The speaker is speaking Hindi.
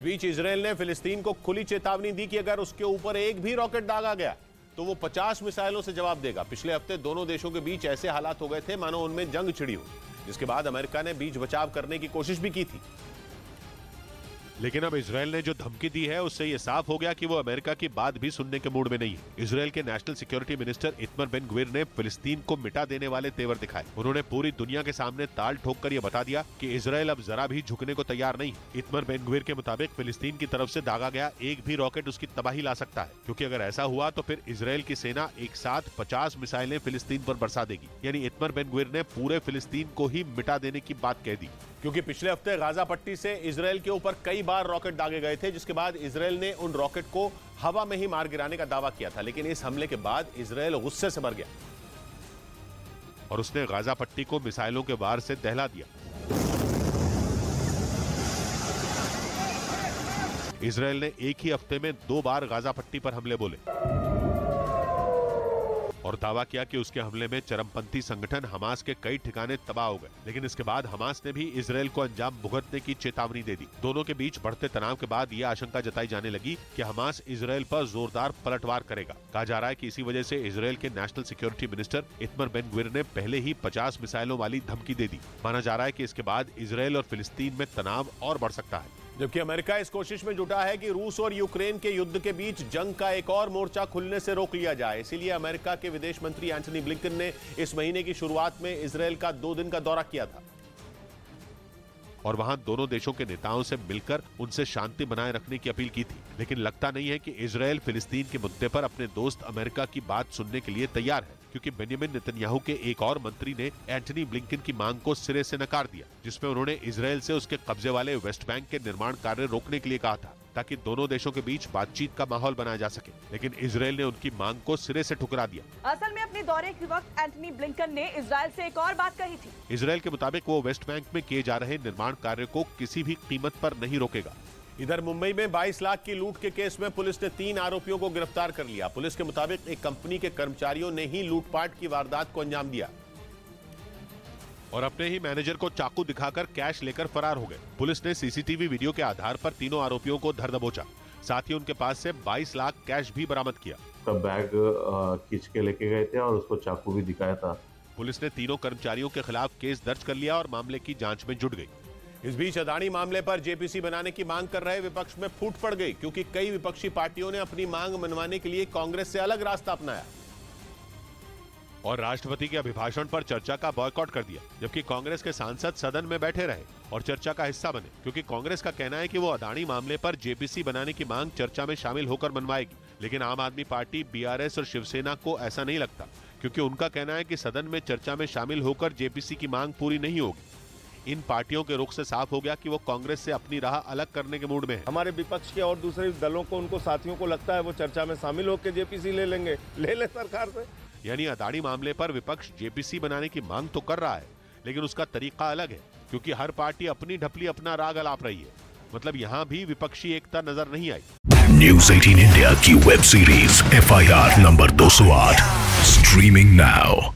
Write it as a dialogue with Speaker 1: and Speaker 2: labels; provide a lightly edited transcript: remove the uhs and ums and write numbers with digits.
Speaker 1: बीच इजरायल ने फिलिस्तीन को खुली चेतावनी दी कि अगर उसके ऊपर एक भी रॉकेट दागा गया तो वो 50 मिसाइलों से जवाब देगा। पिछले हफ्ते दोनों देशों के बीच ऐसे हालात हो गए थे मानो उनमें जंग छिड़ी हो, जिसके बाद अमेरिका ने बीच बचाव करने की कोशिश भी की थी। लेकिन अब इजरायल ने जो धमकी दी है उससे ये साफ हो गया कि वो अमेरिका की बात भी सुनने के मूड में नहीं है। इजरायल के national security minister Itamar Ben Gvir ने फिलिस्तीन को मिटा देने वाले तेवर दिखाए। उन्होंने पूरी दुनिया के सामने ताल ठोककर ये बता दिया कि इजरायल अब जरा भी झुकने को तैयार नहीं है। इतमर बेन ग्विर के मुताबिक फिलिस्तीन की तरफ से दागा गया एक भी रॉकेट उसकी तबाही ला सकता है, क्योंकि अगर ऐसा हुआ तो फिर इजरायल की सेना एक साथ 50 मिसाइलें फिलिस्तीन पर बरसा देगी। यानी इतमर बेन ग्विर ने पूरे फिलिस्तीन को ही मिटा देने की बात कह दी, क्योंकि पिछले हफ्ते गाजा पट्टी से इजरायल के ऊपर कई बार रॉकेट दागे गए थे, जिसके बाद इजरायल ने उन रॉकेट को हवा में ही मार गिराने का दावा किया था। लेकिन इस हमले के बाद इजरायल गुस्से से भर गया और उसने गाजा पट्टी को मिसाइलों के वार से दहला दिया। इजरायल ने एक ही हफ्ते में 2 बार गाजा पट्टी पर हमले बोले और दावा किया कि उसके हमले में चरमपंथी संगठन हमास के कई ठिकाने तबाह हो गए। लेकिन इसके बाद हमास ने भी इजरायल को अंजाम भुगतने की चेतावनी दे दी। दोनों के बीच बढ़ते तनाव के बाद यह आशंका जताई जाने लगी कि हमास इजरायल पर जोरदार पलटवार करेगा। कहा जा रहा है कि इसी वजह से इजरायल के national security minister Itamar Ben Gvir ने पहले ही 50 मिसाइलों वाली धमकी दे दी। माना जा रहा है कि इसके बाद इजरायल और फिलिस्तीन में तनाव और बढ़ सकता है, जबकि अमेरिका इस कोशिश में जुटा है कि रूस और यूक्रेन के युद्ध के बीच जंग का एक और मोर्चा खुलने से रोक लिया जाए। इसीलिए अमेरिका के विदेश मंत्री एंटनी ब्लिंकन ने इस महीने की शुरुआत में इजरायल का 2 दिन का दौरा किया था और वहां दोनों देशों के नेताओं से मिलकर उनसे शांति बनाए रखने की अपील की थी। लेकिन लगता नहीं है कि इजरायल फिलिस्तीन के मुद्दे पर अपने दोस्त अमेरिका की बात सुनने के लिए तैयार है, क्योंकि बेंजामिन नेतन्याहू के एक और मंत्री ने एंटनी ब्लिंकन की मांग को सिरे से नकार दिया, जिसमें उन्होंने इजरायल से उसके कब्जे वाले वेस्ट बैंक के निर्माण कार्य रोकने के लिए कहा था, ताकि दोनों देशों के बीच बातचीत का माहौल बनाया जा सके। लेकिन इजरायल ने उनकी मांग को सिरे से ठुकरा दिया।
Speaker 2: असल में अपने दौरे के वक्त एंटनी ब्लिंकन ने इजरायल से एक और बात कही थी।
Speaker 1: इजरायल के मुताबिक वो वेस्ट बैंक में किए जा रहे निर्माण कार्य को किसी भी कीमत पर नहीं रोकेगा। इधर मुंबई में 22 लाख की लूट के केस में पुलिस ने 3 आरोपियों को गिरफ्तार कर लिया। पुलिस के मुताबिक एक कंपनी के कर्मचारियों ने ही लूटपाट की वारदात को अंजाम दिया और अपने ही मैनेजर को चाकू दिखाकर कैश लेकर फरार हो गए। पुलिस ने सीसीटीवी वीडियो के आधार पर तीनों आरोपियों को धर दबोचा, साथ ही उनके पास से 22 लाख कैश भी बरामद किया।
Speaker 3: उसका बैग खींच के लेके गए थे और उसको चाकू भी दिखाया था।
Speaker 1: पुलिस ने तीनों कर्मचारियों के खिलाफ केस दर्ज कर लिया और मामले की जांच में जुट गई। इस बीच अदानी मामले पर जेपीसी बनाने की मांग कर रहे विपक्ष में फूट पड़ गई, क्योंकि कई विपक्षी पार्टियों ने अपनी मांग मनवाने के लिए कांग्रेस से अलग रास्ता अपनाया और राष्ट्रपति के अभिभाषण पर चर्चा का बॉयकॉट कर दिया, जबकि कांग्रेस के सांसद सदन में बैठे रहे और चर्चा का हिस्सा बने, क्योंकि कांग्रेस का कहना है कि वो अदानी मामले पर जेपीसी बनाने की मांग चर्चा में शामिल होकर मनवाएगी। लेकिन आम आदमी पार्टी, बीआरएस और शिवसेना को ऐसा नहीं लगता, क्योंकि उनका कहना है कि सदन में चर्चा में शामिल होकर जेपीसी की मांग पूरी नहीं होगी। इन पार्टियों के रुख से साफ हो गया कि वो कांग्रेस से अपनी राह अलग करने के मूड में है।
Speaker 4: हमारे विपक्ष के और दूसरे दलों को, उनको साथियों को लगता है वो चर्चा में शामिल होकर जेपीसी ले लेंगे, ले ले सरकार से।
Speaker 1: यानी अदानी मामले पर विपक्ष जेपीसी बनाने की मांग तो कर रहा है, लेकिन उसका तरीका अलग है, क्योंकि हर पार्टी अपनी ढपली अपना राग अलाप रही है। मतलब यहाँ भी विपक्षी एकता नजर नहीं आई।
Speaker 5: न्यूज़ 18 इंडिया की web series FIR number 208 streaming now.